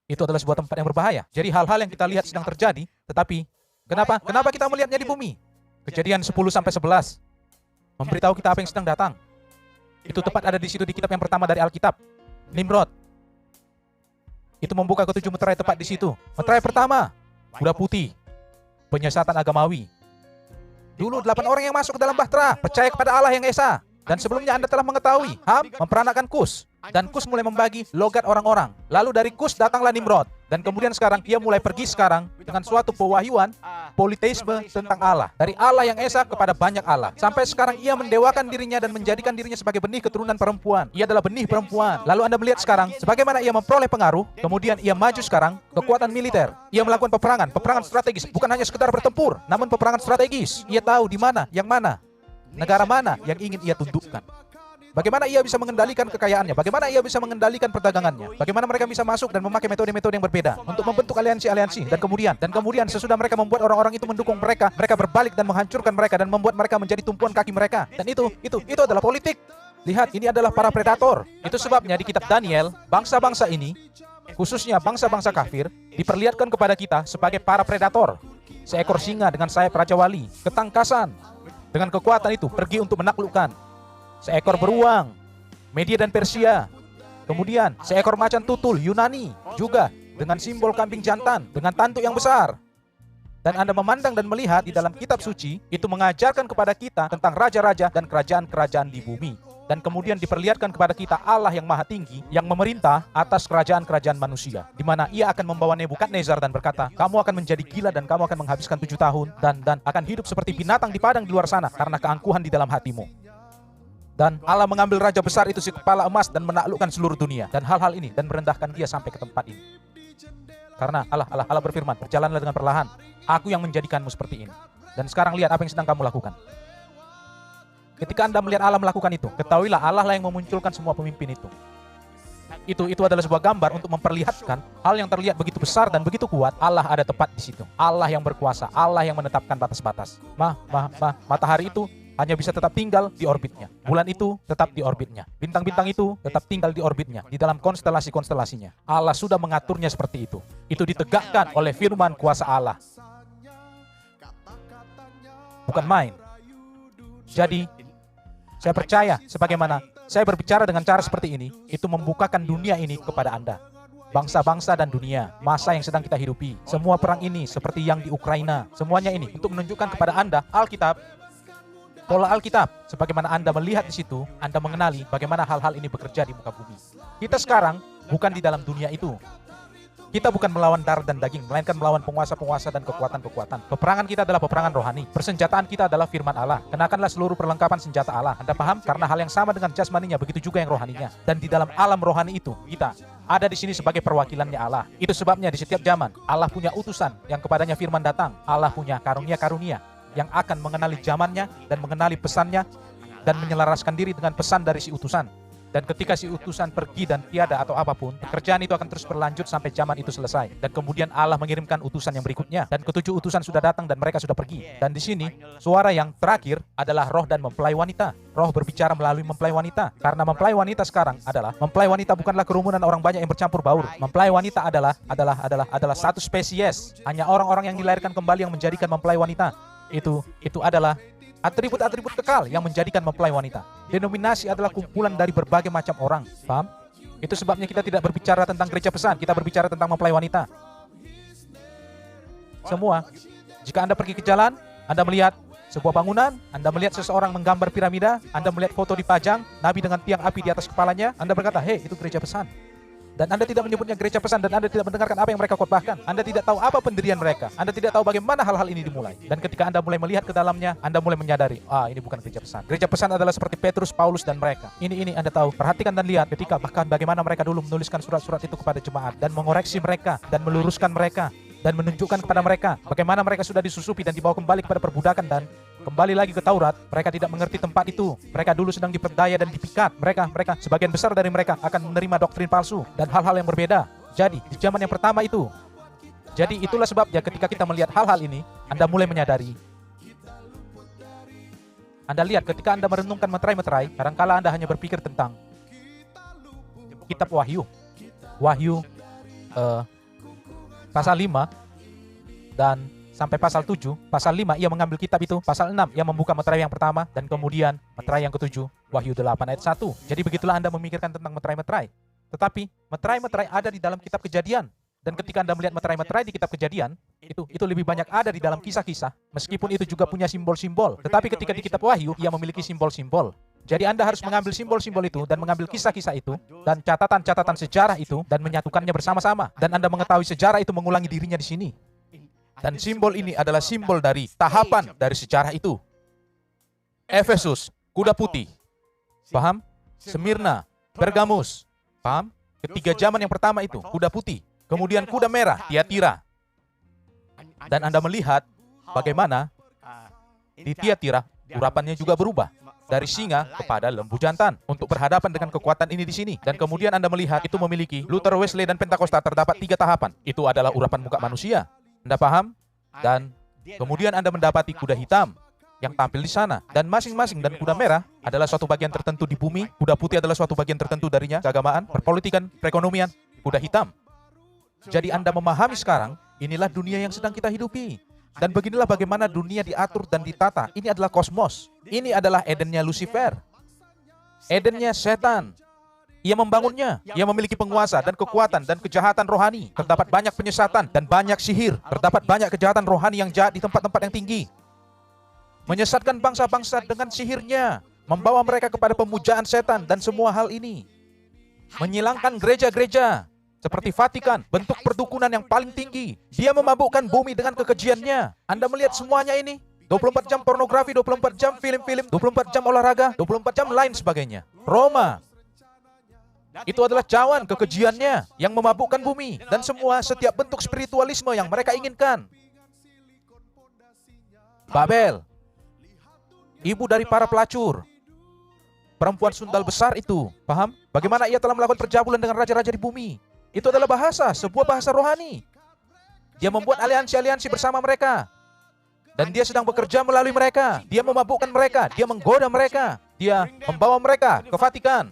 Itu adalah sebuah tempat yang berbahaya. Jadi hal-hal yang kita lihat sedang terjadi, tetapi kenapa kita melihatnya di bumi? Kejadian 10-11 memberitahu kita apa yang sedang datang. Itu tepat ada di situ di kitab yang pertama dari Alkitab. Nimrod. Itu membuka ketujuh meterai tepat di situ. Meterai pertama, kuda putih, penyesatan agamawi. Dulu 8 orang yang masuk ke dalam bahtera percaya kepada Allah yang Esa. Dan sebelumnya Anda telah mengetahui Ham memperanakan Kus. Dan Kus mulai membagi logat orang-orang. Lalu dari Kus datanglah Nimrod. Dan kemudian sekarang ia mulai pergi sekarang dengan suatu pewahyuan politeisme tentang Allah. Dari Allah yang Esa kepada banyak Allah. Sampai sekarang ia mendewakan dirinya dan menjadikan dirinya sebagai benih keturunan perempuan. Ia adalah benih perempuan. Lalu Anda melihat sekarang sebagaimana ia memperoleh pengaruh. Kemudian ia maju sekarang kekuatan militer. Ia melakukan peperangan strategis. Bukan hanya sekedar bertempur, namun peperangan strategis. Ia tahu di mana, yang mana, negara mana yang ingin ia tundukkan. Bagaimana ia bisa mengendalikan kekayaannya, bagaimana ia bisa mengendalikan perdagangannya, bagaimana mereka bisa masuk dan memakai metode-metode yang berbeda untuk membentuk aliansi-aliansi, dan kemudian sesudah mereka membuat orang-orang itu mendukung mereka, mereka berbalik dan menghancurkan mereka dan membuat mereka menjadi tumpuan kaki mereka. Dan itu adalah politik. Lihat, ini adalah para predator. Itu sebabnya di kitab Daniel, bangsa-bangsa ini, khususnya bangsa-bangsa kafir, diperlihatkan kepada kita sebagai para predator. Seekor singa dengan sayap Raja Wali, ketangkasan, dengan kekuatan itu pergi untuk menaklukkan. Seekor beruang, Media dan Persia. Kemudian seekor macan tutul Yunani, juga dengan simbol kambing jantan, dengan tanduk yang besar. Dan Anda memandang dan melihat di dalam kitab suci, itu mengajarkan kepada kita tentang raja-raja dan kerajaan-kerajaan di bumi. Dan kemudian diperlihatkan kepada kita Allah yang maha tinggi, yang memerintah atas kerajaan-kerajaan manusia. Di mana ia akan membawa Nebukadnezar dan berkata, kamu akan menjadi gila dan kamu akan menghabiskan 7 tahun. Dan akan hidup seperti binatang di padang di luar sana, karena keangkuhan di dalam hatimu. Dan Allah mengambil raja besar itu si kepala emas dan menaklukkan seluruh dunia. Dan hal-hal ini, dan merendahkan dia sampai ke tempat ini. Karena Allah berfirman, berjalanlah dengan perlahan. Aku yang menjadikanmu seperti ini. Dan sekarang lihat apa yang sedang kamu lakukan. Ketika Anda melihat Allah melakukan itu, ketahuilah Allah lah yang memunculkan semua pemimpin itu. Itu adalah sebuah gambar untuk memperlihatkan hal yang terlihat begitu besar dan begitu kuat. Allah ada tepat di situ. Allah yang berkuasa, Allah yang menetapkan batas-batas. Matahari itu hanya bisa tetap tinggal di orbitnya. Bulan itu tetap di orbitnya. Bintang-bintang itu tetap tinggal di orbitnya, di dalam konstelasi-konstelasinya. Allah sudah mengaturnya seperti itu. Itu ditegakkan oleh firman kuasa Allah. Bukan main. Jadi, saya percaya sebagaimana saya berbicara dengan cara seperti ini, itu membukakan dunia ini kepada Anda. Bangsa-bangsa dan dunia, masa yang sedang kita hidupi. Semua perang ini seperti yang di Ukraina. Semuanya ini untuk menunjukkan kepada Anda Alkitab, pola Alkitab, sebagaimana Anda melihat di situ, Anda mengenali bagaimana hal-hal ini bekerja di muka bumi. Kita sekarang bukan di dalam dunia itu. Kita bukan melawan darah dan daging, melainkan melawan penguasa-penguasa dan kekuatan-kekuatan. Peperangan kita adalah peperangan rohani. Persenjataan kita adalah firman Allah. Kenakanlah seluruh perlengkapan senjata Allah. Anda paham? Karena hal yang sama dengan jasmaninya, begitu juga yang rohaninya. Dan di dalam alam rohani itu, kita ada di sini sebagai perwakilannya Allah. Itu sebabnya di setiap zaman, Allah punya utusan yang kepadanya firman datang. Allah punya karunia-karunia yang akan mengenali zamannya dan mengenali pesannya dan menyelaraskan diri dengan pesan dari si utusan. Dan ketika si utusan pergi dan tiada atau apapun, pekerjaan itu akan terus berlanjut sampai zaman itu selesai. Dan kemudian Allah mengirimkan utusan yang berikutnya. Dan ketujuh utusan sudah datang dan mereka sudah pergi. Dan di sini, suara yang terakhir adalah roh dan mempelai wanita. Roh berbicara melalui mempelai wanita. Karena mempelai wanita sekarang adalah, mempelai wanita bukanlah kerumunan orang banyak yang bercampur baur. Mempelai wanita adalah satu spesies. Hanya orang-orang yang dilahirkan kembali yang menjadikan mempelai wanita. Itu adalah atribut-atribut kekal yang menjadikan mempelai wanita. Denominasi adalah kumpulan dari berbagai macam orang. Paham? Itu sebabnya kita tidak berbicara tentang gereja pesan, kita berbicara tentang mempelai wanita. Semua. Jika Anda pergi ke jalan, Anda melihat sebuah bangunan, Anda melihat seseorang menggambar piramida, Anda melihat foto dipajang, Nabi dengan tiang api di atas kepalanya, Anda berkata, hei, itu gereja pesan. Dan Anda tidak menyebutnya gereja pesan, dan Anda tidak mendengarkan apa yang mereka khotbahkan. Anda tidak tahu apa pendirian mereka. Anda tidak tahu bagaimana hal-hal ini dimulai. Dan ketika Anda mulai melihat ke dalamnya, Anda mulai menyadari, ini bukan gereja pesan. Gereja pesan adalah seperti Petrus, Paulus, dan mereka. Ini Anda tahu. Perhatikan dan lihat ketika bahkan bagaimana mereka dulu menuliskan surat-surat itu kepada jemaat dan mengoreksi mereka dan meluruskan mereka dan menunjukkan kepada mereka bagaimana mereka sudah disusupi dan dibawa kembali kepada perbudakan dan kembali lagi ke Taurat. Mereka tidak mengerti tempat itu. Mereka dulu sedang diperdaya dan dipikat. Mereka sebagian besar dari mereka akan menerima doktrin palsu dan hal-hal yang berbeda. Jadi di zaman yang pertama itu, jadi itulah sebabnya ketika kita melihat hal-hal ini, Anda mulai menyadari. Anda lihat ketika Anda merenungkan meterai-meterai, kadangkala Anda hanya berpikir tentang kitab Wahyu pasal 5 dan sampai pasal 7. Pasal 5 ia mengambil kitab itu, pasal 6 ia membuka meterai yang pertama, dan kemudian meterai yang ke-7, Wahyu 8 ayat 1. Jadi begitulah Anda memikirkan tentang meterai-meterai. Tetapi meterai-meterai ada di dalam kitab Kejadian. Dan ketika Anda melihat meterai-meterai di kitab Kejadian, itu lebih banyak ada di dalam kisah-kisah, meskipun itu juga punya simbol-simbol. Tetapi ketika di kitab Wahyu, ia memiliki simbol-simbol. Jadi Anda harus mengambil simbol-simbol itu dan mengambil kisah-kisah itu dan catatan-catatan sejarah itu dan menyatukannya bersama-sama. Dan Anda mengetahui sejarah itu mengulangi dirinya di sini. Dan simbol ini adalah simbol dari tahapan dari sejarah itu. Efesus, kuda putih. Paham? Smyrna, Pergamus. Paham? Ketiga zaman yang pertama itu, kuda putih. Kemudian kuda merah, Tiatira. Dan Anda melihat bagaimana di Tiatira urapannya juga berubah. Dari singa kepada lembu jantan untuk berhadapan dengan kekuatan ini di sini. Dan kemudian Anda melihat itu memiliki Luther, Wesley, dan Pentakosta terdapat 3 tahapan. Itu adalah urapan muka manusia. Anda paham? Dan kemudian Anda mendapati kuda hitam yang tampil di sana. Dan masing-masing, dan kuda merah adalah suatu bagian tertentu di bumi. Kuda putih adalah suatu bagian tertentu darinya, keagamaan, perpolitikan, perekonomian, kuda hitam. Jadi Anda memahami sekarang, inilah dunia yang sedang kita hidupi. Dan beginilah bagaimana dunia diatur dan ditata. Ini adalah kosmos. Ini adalah Edennya Lucifer. Edennya setan. Ia membangunnya. Ia memiliki penguasa dan kekuatan dan kejahatan rohani. Terdapat banyak penyesatan dan banyak sihir. Terdapat banyak kejahatan rohani yang jahat di tempat-tempat yang tinggi. Menyesatkan bangsa-bangsa dengan sihirnya. Membawa mereka kepada pemujaan setan dan semua hal ini. Menyilangkan gereja-gereja. Seperti Vatikan, bentuk perdukunan yang paling tinggi. Dia memabukkan bumi dengan kekejiannya. Anda melihat semuanya ini. 24 jam pornografi, 24 jam film-film, 24 jam olahraga, 24 jam lain sebagainya. Roma. Itu adalah cawan kekejiannya yang memabukkan bumi. Dan semua setiap bentuk spiritualisme yang mereka inginkan. Babel. Ibu dari para pelacur. Perempuan sundal besar itu. Paham? Bagaimana ia telah melakukan perjamuan dengan raja-raja di bumi. Itu adalah bahasa, sebuah bahasa rohani. Dia membuat aliansi-aliansi bersama mereka. Dan dia sedang bekerja melalui mereka. Dia memabukkan mereka, dia menggoda mereka. Dia membawa mereka ke Vatikan.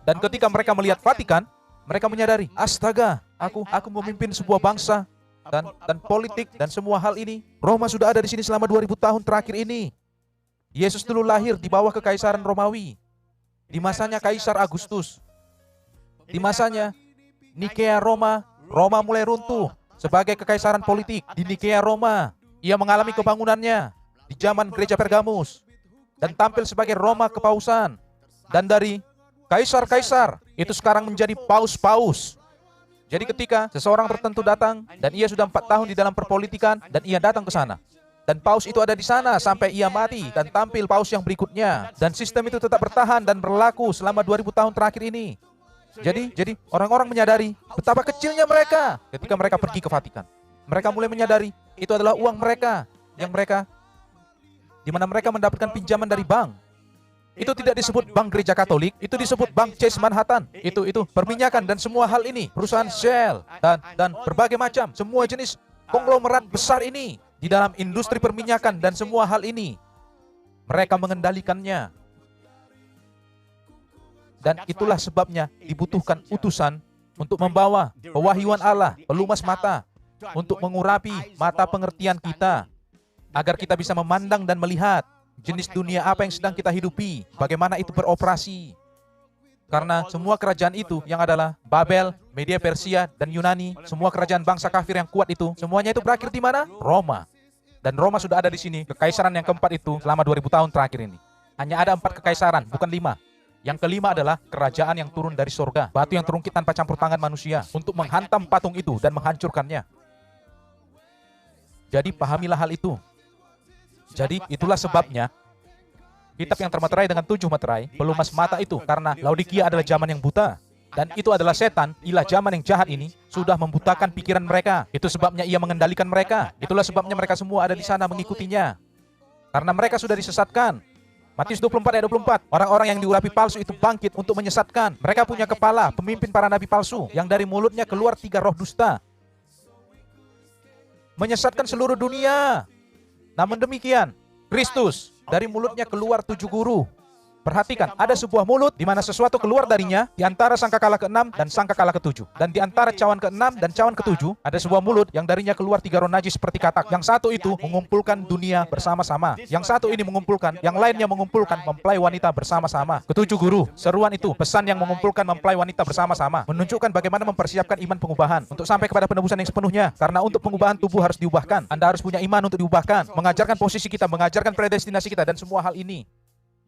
Dan ketika mereka melihat Vatikan, mereka menyadari, astaga, aku memimpin sebuah bangsa dan politik dan semua hal ini. Roma sudah ada di sini selama 2000 tahun terakhir ini. Yesus dulu lahir di bawah kekaisaran Romawi. Di masanya Kaisar Agustus. Di masanya Nikea Roma mulai runtuh sebagai kekaisaran politik. Di Nikea Roma, ia mengalami kebangunannya di zaman gereja Pergamus dan tampil sebagai Roma kepausan. Dan dari kaisar-kaisar itu sekarang menjadi paus-paus. Jadi ketika seseorang tertentu datang dan ia sudah 4 tahun di dalam perpolitikan dan ia datang ke sana. Dan paus itu ada di sana sampai ia mati dan tampil paus yang berikutnya. Dan sistem itu tetap bertahan dan berlaku selama 2000 tahun terakhir ini. Jadi orang-orang menyadari betapa kecilnya mereka ketika mereka pergi ke Vatikan. Mereka mulai menyadari itu adalah uang mereka yang mereka di mana mereka mendapatkan pinjaman dari bank. Itu tidak disebut bank gereja Katolik, itu disebut bank Chase Manhattan. Itu perminyakan dan semua hal ini, perusahaan Shell dan berbagai macam semua jenis konglomerat besar ini di dalam industri perminyakan dan semua hal ini. Mereka mengendalikannya. Dan itulah sebabnya dibutuhkan utusan untuk membawa pewahyuan Allah, pelumas mata, untuk mengurapi mata pengertian kita, agar kita bisa memandang dan melihat jenis dunia apa yang sedang kita hidupi, bagaimana itu beroperasi. Karena semua kerajaan itu yang adalah Babel, Media Persia, dan Yunani, semua kerajaan bangsa kafir yang kuat itu, semuanya itu berakhir di mana? Roma. Dan Roma sudah ada di sini, kekaisaran yang keempat itu selama 2000 tahun terakhir ini. Hanya ada 4 kekaisaran, bukan 5. Yang kelima adalah kerajaan yang turun dari sorga, batu yang terungkit tanpa campur tangan manusia, untuk menghantam patung itu dan menghancurkannya. Jadi pahamilah hal itu. Jadi itulah sebabnya kitab yang termeterai dengan 7 meterai, pelumas mata itu, karena Laodikia adalah zaman yang buta. Dan itu adalah setan, ilah zaman yang jahat ini, sudah membutakan pikiran mereka. Itu sebabnya ia mengendalikan mereka. Itulah sebabnya mereka semua ada di sana mengikutinya. Karena mereka sudah disesatkan. Matius 24 ayat 24, orang-orang yang diurapi palsu itu bangkit untuk menyesatkan. Mereka punya kepala, pemimpin para nabi palsu, yang dari mulutnya keluar 3 roh dusta. Menyesatkan seluruh dunia. Namun demikian, Kristus, dari mulutnya keluar 7 guru. Perhatikan, ada sebuah mulut di mana sesuatu keluar darinya di antara sangkakala ke-6 dan sangkakala ke-7. Dan di antara cawan ke-6 dan cawan ke-7 ada sebuah mulut yang darinya keluar 3 roh najis seperti katak. Yang satu itu mengumpulkan dunia bersama-sama. Yang satu ini mengumpulkan, yang lainnya mengumpulkan mempelai wanita bersama-sama. Ketujuh guru, seruan itu, pesan yang mengumpulkan mempelai wanita bersama-sama, menunjukkan bagaimana mempersiapkan iman pengubahan untuk sampai kepada penebusan yang sepenuhnya. Karena untuk pengubahan tubuh harus diubahkan. Anda harus punya iman untuk diubahkan, mengajarkan posisi kita, mengajarkan predestinasi kita, dan semua hal ini.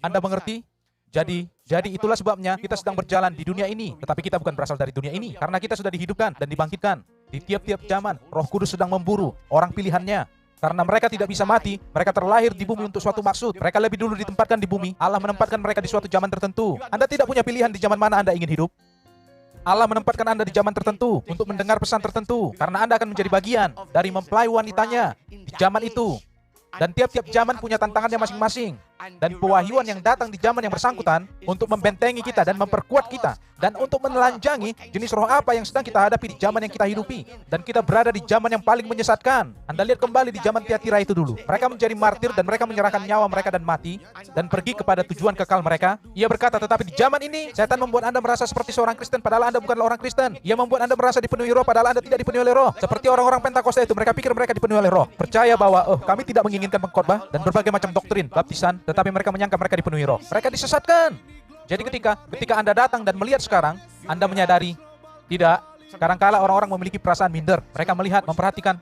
Anda mengerti? Jadi itulah sebabnya kita sedang berjalan di dunia ini. Tetapi kita bukan berasal dari dunia ini. Karena kita sudah dihidupkan dan dibangkitkan. Di tiap-tiap zaman, Roh Kudus sedang memburu orang pilihannya. Karena mereka tidak bisa mati, mereka terlahir di bumi untuk suatu maksud. Mereka lebih dulu ditempatkan di bumi. Allah menempatkan mereka di suatu zaman tertentu. Anda tidak punya pilihan di zaman mana Anda ingin hidup. Allah menempatkan Anda di zaman tertentu untuk mendengar pesan tertentu. Karena Anda akan menjadi bagian dari mempelai wanitanya di zaman itu. Dan tiap-tiap zaman punya tantangannya masing-masing. Dan pewahyuan yang datang di zaman yang bersangkutan untuk membentengi kita dan memperkuat kita. Dan untuk menelanjangi jenis roh apa yang sedang kita hadapi di zaman yang kita hidupi. Dan kita berada di zaman yang paling menyesatkan. Anda lihat kembali di zaman Tiatira itu dulu. Mereka menjadi martir dan mereka menyerahkan nyawa mereka dan mati. Dan pergi kepada tujuan kekal mereka. Ia berkata, tetapi di zaman ini, setan membuat Anda merasa seperti seorang Kristen padahal Anda bukanlah orang Kristen. Ia membuat Anda merasa dipenuhi roh padahal Anda tidak dipenuhi oleh roh. Seperti orang-orang Pentakosta itu, mereka pikir mereka dipenuhi oleh roh. Percaya bahwa, kami tidak menginginkan pengkhotbah dan berbagai macam doktrin, baptisan, tetapi mereka menyangka mereka dipenuhi roh. Mereka disesatkan. Jadi ketika Anda datang dan melihat sekarang, Anda menyadari, tidak, kadangkala orang-orang memiliki perasaan minder. Mereka melihat, memperhatikan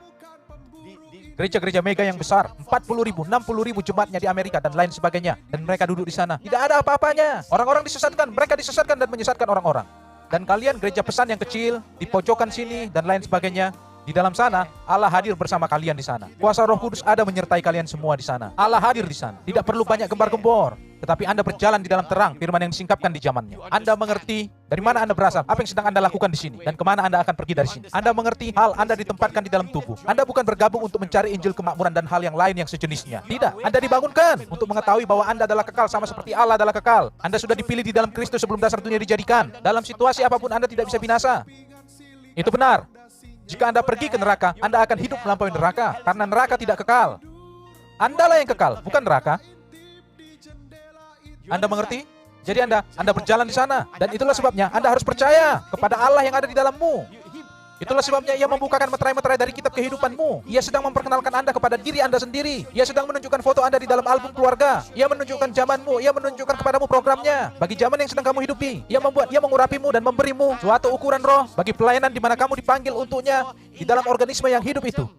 gereja-gereja mega yang besar, 40.000, 60.000 jemaatnya di Amerika dan lain sebagainya. Dan mereka duduk di sana. Tidak ada apa-apanya. Orang-orang disesatkan, mereka disesatkan dan menyesatkan orang-orang. Dan kalian gereja pesan yang kecil, di pojokan sini dan lain sebagainya. Di dalam sana, Allah hadir bersama kalian di sana. Kuasa Roh Kudus ada menyertai kalian semua di sana. Allah hadir di sana. Tidak perlu banyak gembar-gembor. Tetapi Anda berjalan di dalam terang, firman yang disingkapkan di zamannya. Anda mengerti dari mana Anda berasal, apa yang sedang Anda lakukan di sini, dan kemana Anda akan pergi dari sini. Anda mengerti hal Anda ditempatkan di dalam tubuh. Anda bukan bergabung untuk mencari Injil kemakmuran dan hal yang lain yang sejenisnya. Tidak, Anda dibangunkan untuk mengetahui bahwa Anda adalah kekal sama seperti Allah adalah kekal. Anda sudah dipilih di dalam Kristus sebelum dasar dunia dijadikan. Dalam situasi apapun Anda tidak bisa binasa. Itu benar. Jika Anda pergi ke neraka, Anda akan hidup melampaui neraka. Karena neraka tidak kekal. Andalah yang kekal, bukan neraka. Anda mengerti? Jadi Anda berjalan di sana. Dan itulah sebabnya Anda harus percaya kepada Allah yang ada di dalammu. Itulah sebabnya Ia membukakan meterai-meterai dari kitab kehidupanmu. Ia sedang memperkenalkan Anda kepada diri Anda sendiri. Ia sedang menunjukkan foto Anda di dalam album keluarga. Ia menunjukkan zamanmu. Ia menunjukkan kepadamu programnya bagi zaman yang sedang kamu hidupi. Ia mengurapimu dan memberimu suatu ukuran roh bagi pelayanan di mana kamu dipanggil untuknya di dalam organisme yang hidup itu.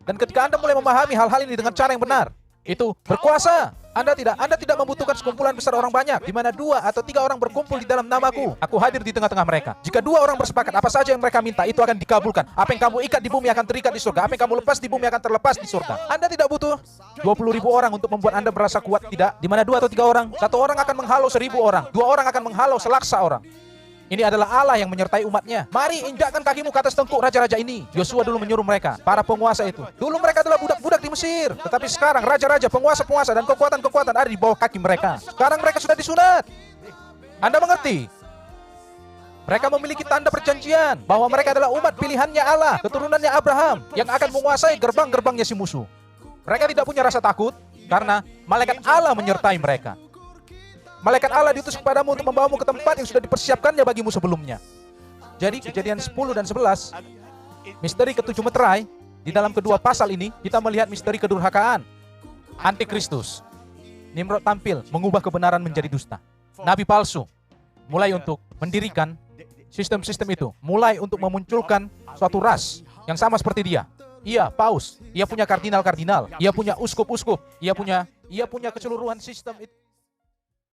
Dan ketika Anda mulai memahami hal-hal ini dengan cara yang benar, itu berkuasa. Anda tidak membutuhkan sekumpulan besar orang banyak, di mana 2 atau 3 orang berkumpul di dalam namaku. Aku hadir di tengah-tengah mereka. Jika 2 orang bersepakat, apa saja yang mereka minta, itu akan dikabulkan. Apa yang kamu ikat di bumi akan terikat di surga. Apa yang kamu lepas di bumi akan terlepas di surga. Anda tidak butuh 20.000 orang untuk membuat Anda merasa kuat, tidak. Di mana 2 atau 3 orang, 1 orang akan menghalau 1.000 orang. 2 orang akan menghalau selaksa orang. Ini adalah Allah yang menyertai umatnya. Mari injakkan kakimu ke atas tengkuk raja-raja ini. Yosua dulu menyuruh mereka, para penguasa itu. Dulu mereka adalah budak-budak di Mesir. Tetapi sekarang raja-raja, penguasa-penguasa, dan kekuatan-kekuatan ada di bawah kaki mereka. Sekarang mereka sudah disunat. Anda mengerti? Mereka memiliki tanda perjanjian bahwa mereka adalah umat pilihannya Allah, keturunannya Abraham, yang akan menguasai gerbang-gerbangnya si musuh. Mereka tidak punya rasa takut karena malaikat Allah menyertai mereka. Malaikat Allah diutus kepadamu untuk membawamu ke tempat yang sudah dipersiapkannya bagimu sebelumnya. Jadi Kejadian 10 dan 11, misteri ke-7 meterai, di dalam kedua pasal ini, kita melihat misteri kedurhakaan. Antikristus. Nimrod tampil, mengubah kebenaran menjadi dusta. Nabi palsu, mulai untuk mendirikan sistem-sistem itu. Mulai untuk memunculkan suatu ras yang sama seperti dia. Ia paus, ia punya kardinal-kardinal, ia punya uskup-uskup, ia punya keseluruhan sistem itu.